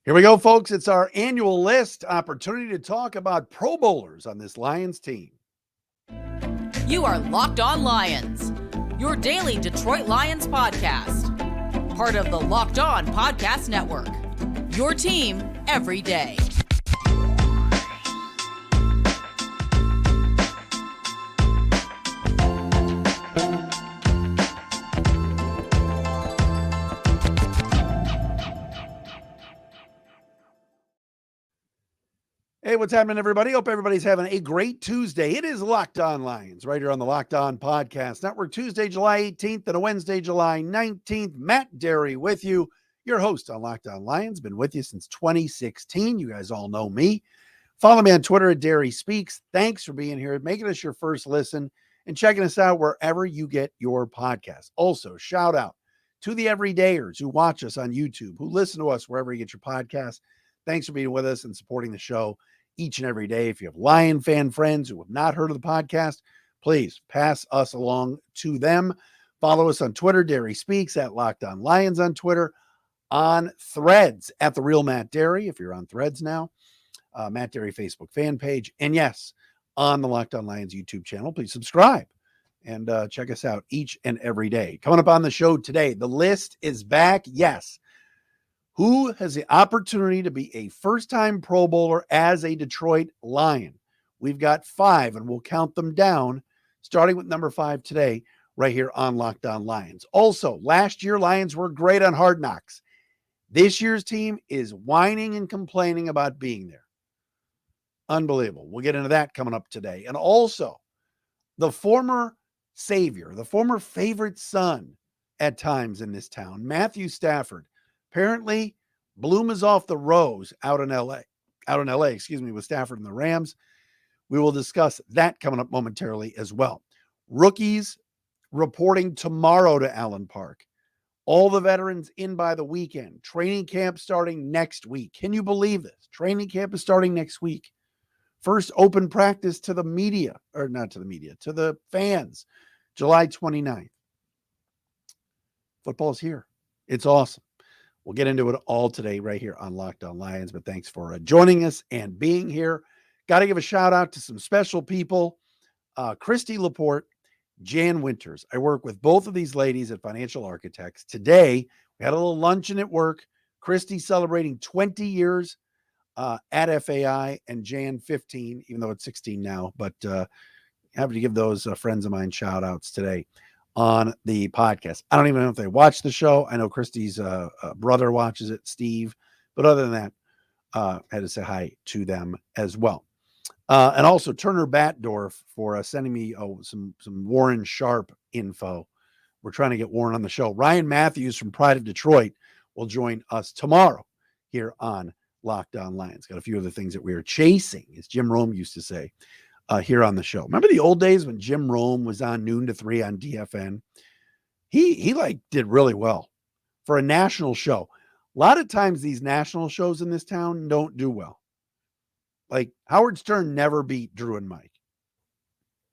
Here we go, folks. It's our annual list opportunity to talk about Pro Bowlers on this Lions team. You are Locked On Lions, your daily Detroit Lions podcast. Part of the Locked On Podcast Network, your team every day. Hey, what's happening, everybody? Hope everybody's having a great Tuesday. It is Locked On Lions right here on the Locked On Podcast Network. Tuesday, July 18th and a Wednesday, July 19th. Matt Dery with you, your host on Locked On Lions. Been with you since 2016. You guys all know me. Follow me on Twitter at Dery Speaks. Thanks for being here, making us your first listen, and checking us out wherever you get your podcast. Also, shout out to the everydayers who watch us on YouTube, who listen to us wherever you get your podcast. Thanks for being with us and supporting the show each and every day. If you have Lion fan friends who have not heard of the podcast, please pass us along to them. Follow us on Twitter, Dery Speaks, at Locked On Lions on Twitter, on Threads at The Real Matt Dery, if you're on Threads now, Matt Dery Facebook fan page, and yes, on the Locked On Lions YouTube channel. Please subscribe and check us out each and every day. Coming up on the show today, the list is back. Yes. Who has the opportunity to be a first-time Pro Bowler as a Detroit Lion? We've got 5, and we'll count them down, starting with number 5 today, right here on Locked On Lions. Also, last year, Lions were great on Hard Knocks. This year's team is whining and complaining about being there. Unbelievable. We'll get into that coming up today. And also, the former savior, the former favorite son at times in this town, Matthew Stafford, apparently, bloom is off the rose out in LA, with Stafford and the Rams. We will discuss that coming up momentarily as well. Rookies reporting tomorrow to Allen Park. All the veterans in by the weekend. Training camp starting next week. Can you believe this? Training camp is starting next week. First open practice to the media, or not to the media, to the fans, July 29th. Football's here. It's awesome. We'll get into it all today right here on Locked On Lions, but thanks for joining us and being here. Got to give a shout out to some special people, Christy Laporte, Jan Winters. I work with both of these ladies at Financial Architects. Today, we had a little luncheon at work. Christy celebrating 20 years at FAI, and Jan 15, even though it's 16 now, but happy to give those friends of mine shout outs today on the podcast. I don't even know if they watch the show. I know Christy's brother watches it, Steve. But other than that, had to say hi to them as well. And also Turner Batdorf for sending me some Warren Sharp info. We're trying to get Warren on the show. Ryan Matthews from Pride of Detroit will join us tomorrow here on Locked On Lions. Got a few other things that we are chasing, as Jim Rome used to say. Here on the show. Remember the old days when Jim Rome was on noon to 3 on DFN? He did really well for a national show. A lot of times these national shows in this town don't do well. Like Howard Stern never beat Drew and Mike.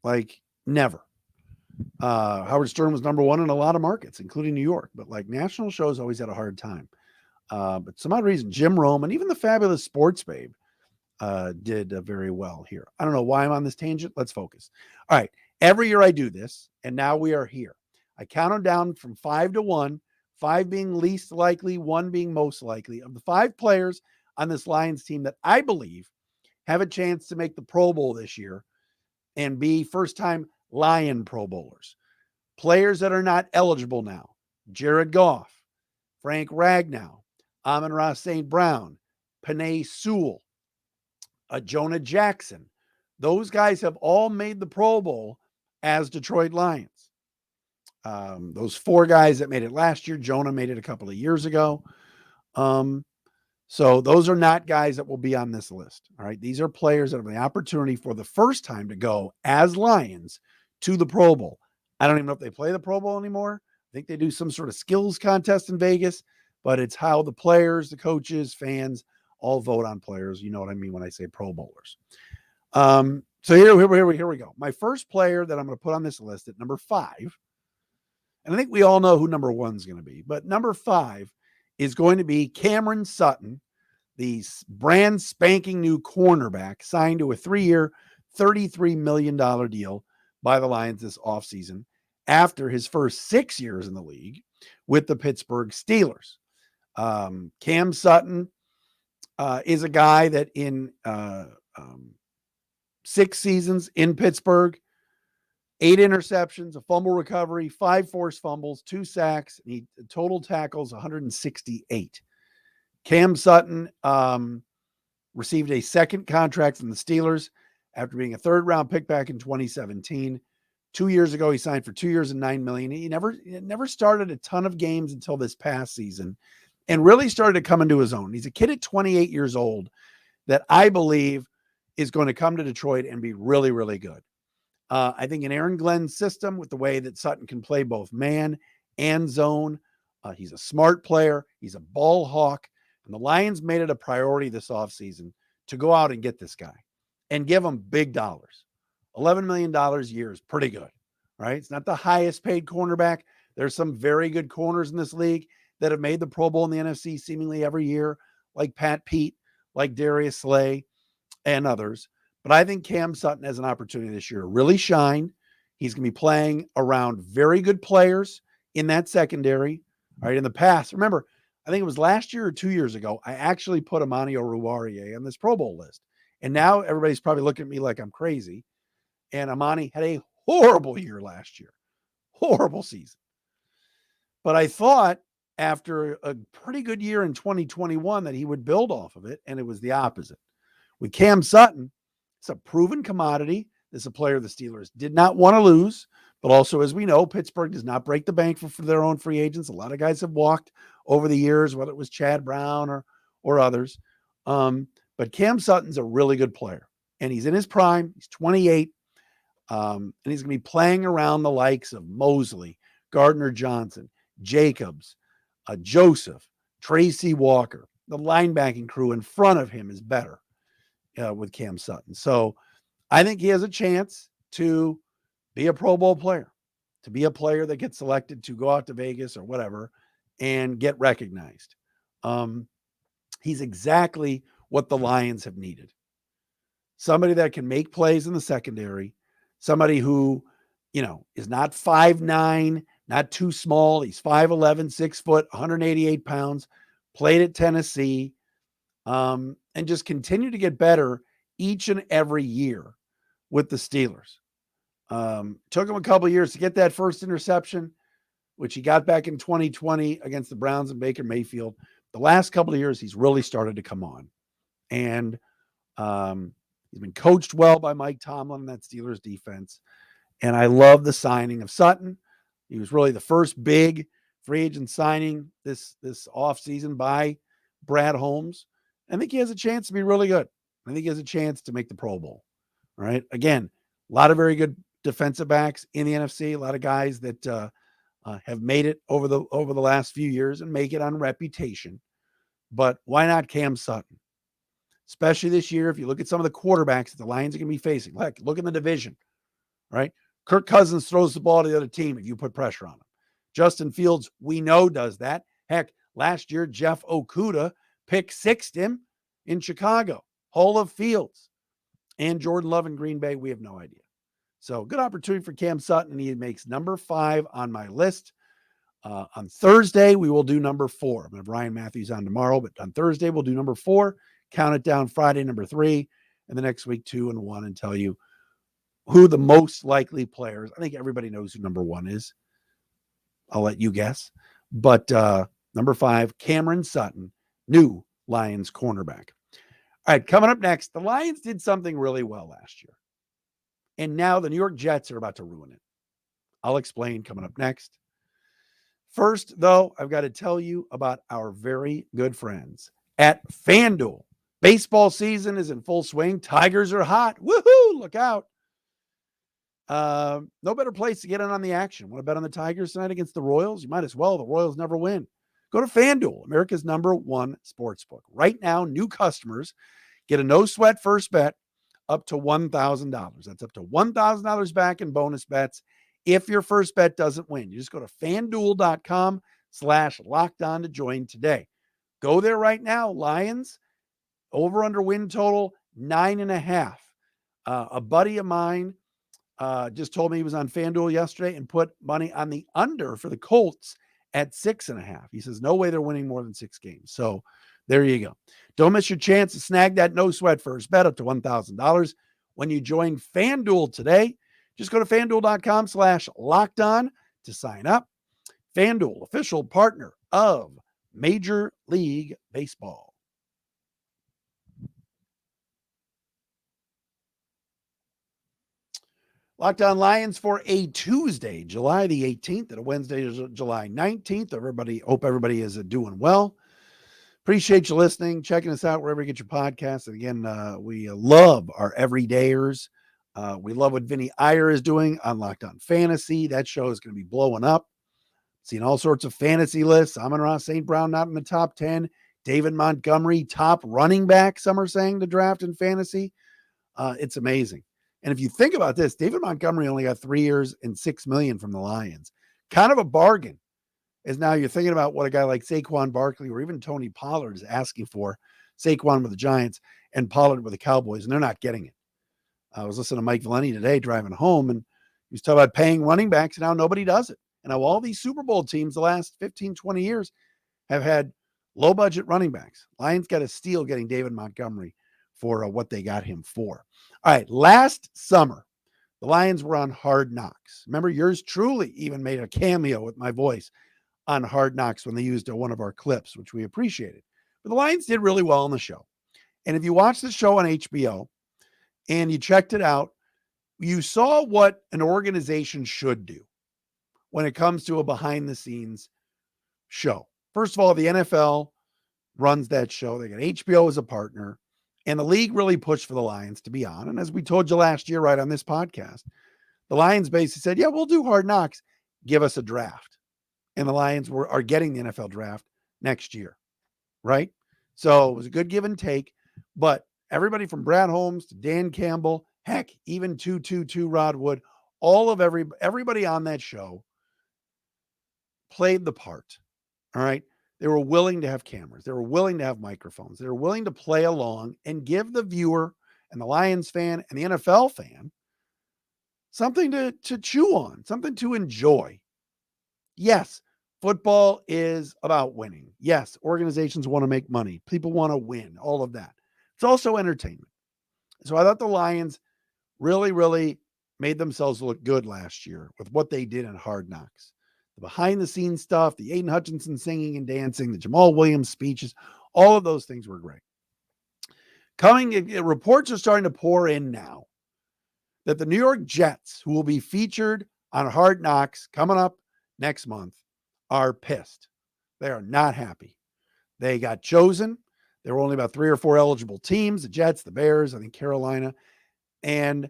Like never. Howard Stern was number 1 in a lot of markets, including New York, but like national shows always had a hard time. But some odd reason, Jim Rome and even the fabulous Sports Babe did very well here. I don't know why I'm on this tangent. Let's focus. All right. Every year I do this, and now we are here. I count them down from 5 to 1, 5 being least likely, 1 being most likely. Of the 5 players on this Lions team that I believe have a chance to make the Pro Bowl this year and be first-time Lion Pro Bowlers. Players that are not eligible now. Jared Goff, Frank Ragnow, Amon-Ra St. Brown, Penei Sewell, Jonah Jackson. Those guys have all made the Pro Bowl as Detroit Lions. Those 4 guys that made it last year, Jonah made it a couple of years ago. So those are not guys that will be on this list. All right. These are players that have the opportunity for the first time to go as Lions to the Pro Bowl. I don't even know if they play the Pro Bowl anymore. I think they do some sort of skills contest in Vegas, but it's how the players, the coaches, fans all vote on players. You know what I mean when I say Pro Bowlers. So here we go. My first player that I'm going to put on this list at number 5, and I think we all know who number 1 is going to be, but number 5 is going to be Cameron Sutton, the brand spanking new cornerback, signed to a 3-year, $33 million deal by the Lions this offseason after his first 6 years in the league with the Pittsburgh Steelers. Cam Sutton is a guy that in 6 seasons in Pittsburgh, 8 interceptions, a fumble recovery, 5 forced fumbles, 2 sacks, and he total tackles 168. Cam Sutton received a second contract from the Steelers after being a 3rd-round pick back in 2017. 2 years ago, he signed for 2 years and $9 million. He never started a ton of games until this past season and really started to come into his own. He's a kid at 28 years old that I believe is going to come to Detroit and be really, really good. I think in Aaron Glenn's system, with the way that Sutton can play both man and zone, he's a smart player. He's a ball hawk. And the Lions made it a priority this offseason to go out and get this guy and give him big dollars. $11 million a year is pretty good, right? It's not the highest paid cornerback. There's some very good corners in this league that have made the Pro Bowl in the NFC seemingly every year, like Pat Pete, like Darius Slay, and others. But I think Cam Sutton has an opportunity this year to really shine. He's going to be playing around very good players in that secondary. All right, in the past, remember, I think it was last year or 2 years ago, I actually put Amani Oruwariye on this Pro Bowl list. And now everybody's probably looking at me like I'm crazy. And Amani had a horrible year last year. Horrible season. But I thought after a pretty good year in 2021 that he would build off of it, and it was the opposite. With Cam Sutton, it's a proven commodity. This is a player the Steelers did not want to lose, but also, as we know, Pittsburgh does not break the bank for their own free agents. A lot of guys have walked over the years, whether it was Chad Brown or others. But Cam Sutton's a really good player, and he's in his prime. He's 28, and he's going to be playing around the likes of Mosley, Gardner Johnson, Jacobs, Joseph, Tracy Walker. The linebacking crew in front of him is better with Cam Sutton. So I think he has a chance to be a Pro Bowl player, to be a player that gets selected to go out to Vegas or whatever and get recognized. He's exactly what the Lions have needed. Somebody that can make plays in the secondary, somebody who, is not 5'9", not too small. He's 5'11", 6 foot, 188 pounds, played at Tennessee, and just continue to get better each and every year with the Steelers. Took him a couple of years to get that first interception, which he got back in 2020 against the Browns and Baker Mayfield. The last couple of years, he's really started to come on. And he's been coached well by Mike Tomlin in that Steelers defense. And I love the signing of Sutton. He was really the first big free agent signing this offseason by Brad Holmes. I think he has a chance to be really good. I think he has a chance to make the Pro Bowl. All right. Again, a lot of very good defensive backs in the NFC, a lot of guys that have made it over the last few years and make it on reputation. But why not Cam Sutton? Especially this year, if you look at some of the quarterbacks that the Lions are going to be facing. Look in the division, right? Kirk Cousins throws the ball to the other team if you put pressure on him. Justin Fields, we know, does that. Heck, last year, Jeff Okudah pick-sixed him in Chicago. Hall of Fields. And Jordan Love in Green Bay, we have no idea. So good opportunity for Cam Sutton. He makes number 5 on my list. On Thursday, we will do number 4. I'm going to have Ryan Matthews on tomorrow, but on Thursday, we'll do number 4. Count it down Friday, number 3, and the next week 2 and 1, and tell you who the most likely players. I think everybody knows who number 1 is. I'll let you guess. But number 5, Cameron Sutton, new Lions cornerback. All right, coming up next, the Lions did something really well last year. And now the New York Jets are about to ruin it. I'll explain coming up next. First, though, I've got to tell you about our very good friends at FanDuel. Baseball season is in full swing. Tigers are hot. Woohoo! Look out. No better place to get in on the action. Want to bet on the Tigers tonight against the Royals? You might as well. The Royals never win. Go to FanDuel, America's #1 sportsbook. Right now, new customers get a no-sweat first bet up to $1,000. That's up to $1,000 back in bonus bets if your first bet doesn't win. You just go to FanDuel.com/lockedon to join today. Go there right now, Lions, Over under win total, 9.5. A buddy of mine just told me he was on FanDuel yesterday and put money on the under for the Colts at 6.5. He says, no way they're winning more than 6 games. So there you go. Don't miss your chance to snag that no sweat first bet up to $1,000 when you join FanDuel today. Just go to FanDuel.com/lockedon to sign up. FanDuel, official partner of Major League Baseball. Locked On Lions for a Tuesday, July the 18th, and a Wednesday, July 19th. Hope everybody is doing well. Appreciate you listening, checking us out wherever you get your podcasts. And again, we love our everydayers. We love what Vinny Iyer is doing on Locked On Fantasy. That show is going to be blowing up. Seen all sorts of fantasy lists. Amon-Ra St. Brown not in the top 10. David Montgomery, top running back, some are saying, to draft in fantasy. It's amazing. And if you think about this, David Montgomery only got 3 years and $6 million from the Lions. Kind of a bargain. As now you're thinking about what a guy like Saquon Barkley or even Tony Pollard is asking for. Saquon with the Giants and Pollard with the Cowboys, and they're not getting it. I was listening to Mike Valeni today driving home, and he was talking about paying running backs, and now nobody does it. And how all these Super Bowl teams the last 15, 20 years have had low-budget running backs. Lions got a steal getting David Montgomery for what they got him for. All right, last summer, the Lions were on Hard Knocks. Remember, yours truly even made a cameo with my voice on Hard Knocks when they used one of our clips, which we appreciated. But the Lions did really well on the show. And if you watch the show on HBO and you checked it out, you saw what an organization should do when it comes to a behind-the-scenes show. First of all, the NFL runs that show. They got HBO as a partner. And the league really pushed for the Lions to be on. And as we told you last year right on this podcast, the Lions basically said, yeah, we'll do Hard Knocks. Give us a draft. And the Lions are getting the NFL draft next year, right? So it was a good give and take. But everybody from Brad Holmes to Dan Campbell, heck, even 222 Rod Wood, all of everybody on that show played the part, all right? They were willing to have cameras. They were willing to have microphones. They were willing to play along and give the viewer and the Lions fan and the NFL fan something to chew on, something to enjoy. Yes, football is about winning. Yes, organizations want to make money. People want to win, all of that. It's also entertainment. So I thought the Lions really, really made themselves look good last year with what they did in Hard Knocks. The behind-the-scenes stuff, the Aiden Hutchinson singing and dancing, the Jamal Williams speeches, all of those things were great. Reports are starting to pour in now that the New York Jets, who will be featured on Hard Knocks coming up next month, are pissed. They are not happy. They got chosen. There were only about 3 or 4 eligible teams, the Jets, the Bears, I think Carolina, and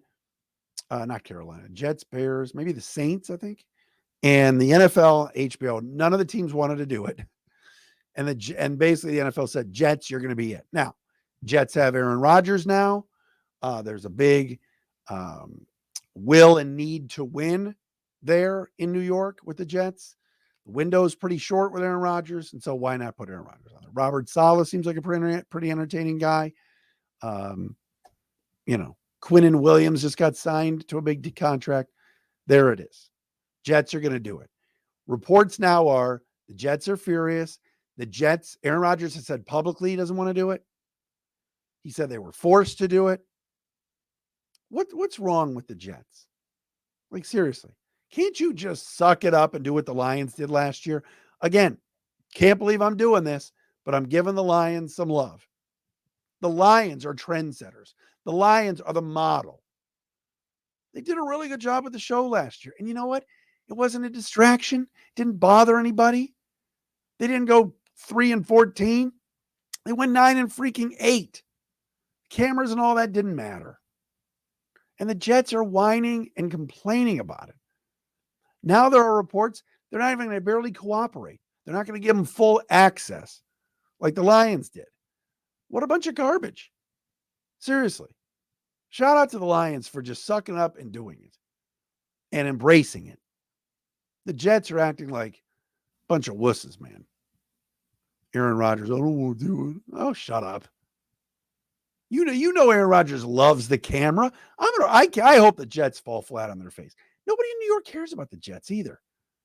not Carolina, Jets, Bears, maybe the Saints, I think. And the NFL, HBO, none of the teams wanted to do it. And basically the NFL said, Jets, you're going to be it. Now, Jets have Aaron Rodgers now. There's a big will and need to win there in New York with the Jets. The window's pretty short with Aaron Rodgers, and so why not put Aaron Rodgers on there? Robert Saleh seems like a pretty entertaining guy. Quinnen Williams just got signed to a big contract. There it is. Jets are going to do it. Reports now are the Jets are furious. The Jets, Aaron Rodgers has said publicly he doesn't want to do it. He said they were forced to do it. What's wrong with the Jets? Like, seriously, can't you just suck it up and do what the Lions did last year? Again, can't believe I'm doing this, but I'm giving the Lions some love. The Lions are trendsetters. The Lions are the model. They did a really good job with the show last year. And you know what? It wasn't a distraction. It didn't bother anybody. They didn't go 3-14. They went 9-8. Cameras and all that didn't matter. And the Jets are whining and complaining about it. Now there are reports they're not even going to barely cooperate. They're not going to give them full access like the Lions did. What a bunch of garbage. Seriously. Shout out to the Lions for just sucking up and doing it and embracing it. The Jets are acting like a bunch of wusses, man. Aaron Rodgers, I don't want to do it. Oh, shut up. You know Aaron Rodgers loves the camera. I hope the Jets fall flat on their face. Nobody in New York cares about the Jets either.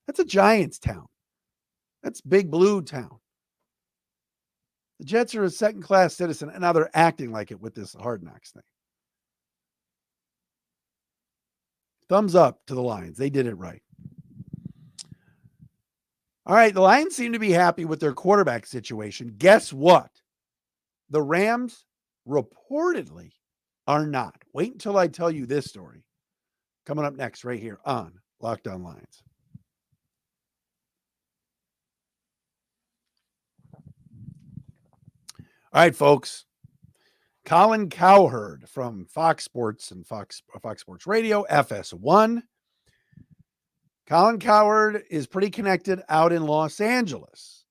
That's a Giants town. That's Big Blue town. The Jets are a second-class citizen, and now they're acting like it with this Hard Knocks thing. Thumbs up to the Lions. They did it right. All right, the Lions seem to be happy with their quarterback situation. Guess what? The Rams reportedly are not. Wait until I tell you this story. Coming up next right here on Locked On Lions. All right, folks. Colin Cowherd from Fox Sports and Fox Sports Radio, FS1. Colin Cowherd is pretty connected out in Los Angeles.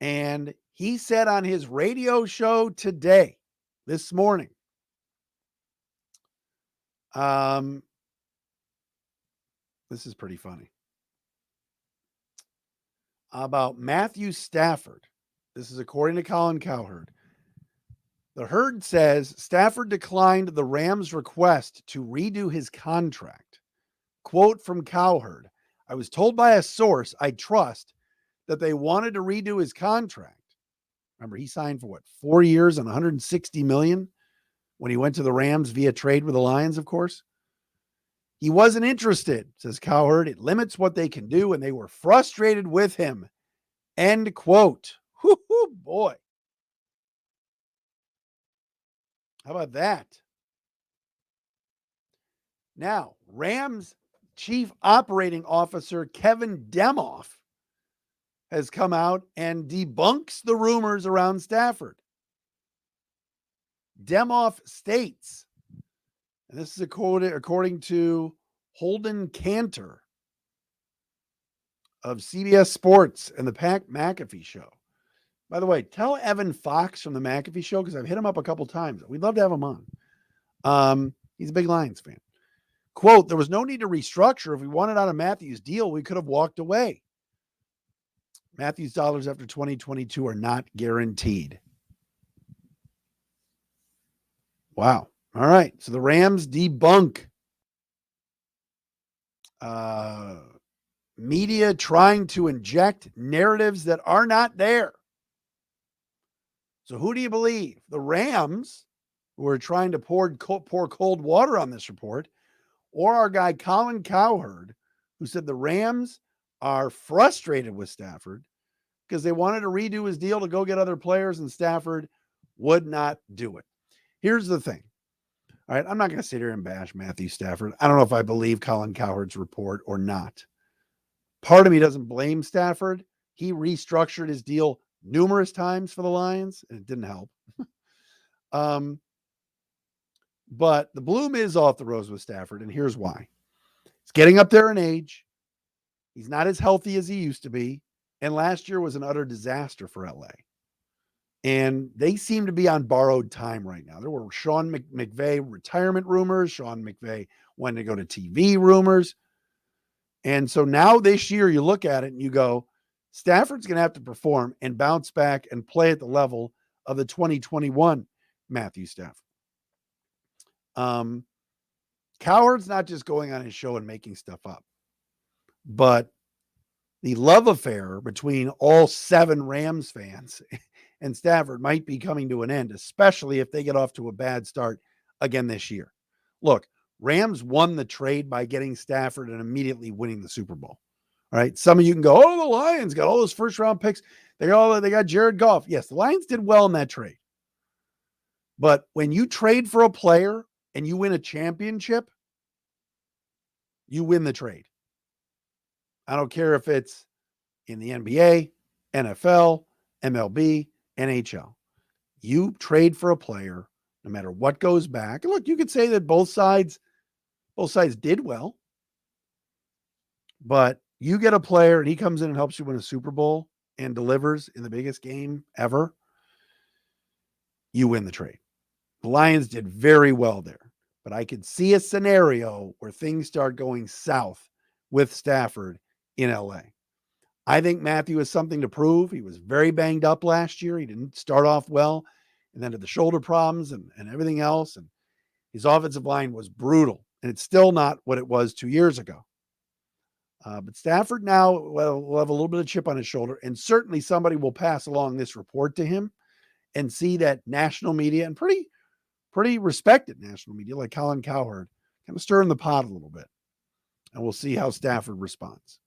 And he said on his radio show today, this morning, this is pretty funny, about Matthew Stafford. This is according to Colin Cowherd. The Herd says Stafford declined the Rams' request to redo his contract. Quote from Cowherd, I was told by a source I trust that they wanted to redo his contract. Remember, he signed for 4 years and $160 million when he went to the Rams via trade with the Lions, of course. He wasn't interested, says Cowherd. It limits what they can do, and they were frustrated with him. End quote. Whoo, boy. How about that? Now, Rams Chief Operating Officer Kevin Demoff has come out and debunks the rumors around Stafford. Demoff states, and this is according to Holden Cantor of CBS Sports and the McAfee Show. By the way, tell Evan Fox from the McAfee Show, because I've hit him up a couple times. We'd love to have him on. He's a big Lions fan. Quote, there was no need to restructure. If we wanted out of Matthews' deal, we could have walked away. Matthews' dollars after 2022 are not guaranteed. Wow. All right. So the Rams debunk media trying to inject narratives that are not there. So who do you believe? The Rams, who are trying to pour cold water on this report, or our guy Colin Cowherd, who said the Rams are frustrated with Stafford because they wanted to redo his deal to go get other players, and Stafford would not do it. Here's the thing. All right, I'm not going to sit here and bash Matthew Stafford. I don't know if I believe Colin Cowherd's report or not. Part of me doesn't blame Stafford. He restructured his deal numerous times for the Lions, and it didn't help. But the bloom is off the rose with Stafford, and here's why. He's getting up there in age. He's not as healthy as he used to be, and last year was an utter disaster for LA. And they seem to be on borrowed time right now. There were Sean McVay retirement rumors. Sean McVay wanted to go to TV rumors. And so now this year you look at it and you go, Stafford's going to have to perform and bounce back and play at the level of the 2021 Matthew Stafford. Cowherd's not just going on his show and making stuff up, but the love affair between all 7 Rams fans and Stafford might be coming to an end, especially if they get off to a bad start again this year. Look, Rams won the trade by getting Stafford and immediately winning the Super Bowl. All right. Some of you can go, oh, the Lions got all those first round picks. They got Jared Goff. Yes, the Lions did well in that trade. But when you trade for a player and you win a championship, you win the trade. I don't care if it's in the NBA, NFL, MLB, NHL. You trade for a player, no matter what goes back. And look, you could say that both sides did well. But you get a player and he comes in and helps you win a Super Bowl and delivers in the biggest game ever, you win the trade. The Lions did very well there. But I could see a scenario where things start going south with Stafford in LA. I think Matthew has something to prove. He was very banged up last year. He didn't start off well. and then to the shoulder problems and everything else. And his offensive line was brutal, and it's still not what it was 2 years ago. But Stafford now will have a little bit of chip on his shoulder, and certainly somebody will pass along this report to him and see that national media and pretty respected national media like Colin Cowherd kind of stirring the pot a little bit. And we'll see how Stafford responds.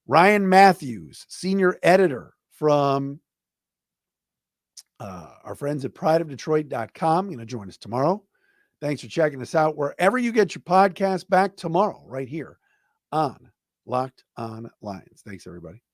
Ryan Matthews, senior editor from our friends at prideofdetroit.com, going to join us tomorrow. Thanks for checking us out wherever you get your podcast. Back tomorrow right here on Locked On Lions. Thanks, everybody.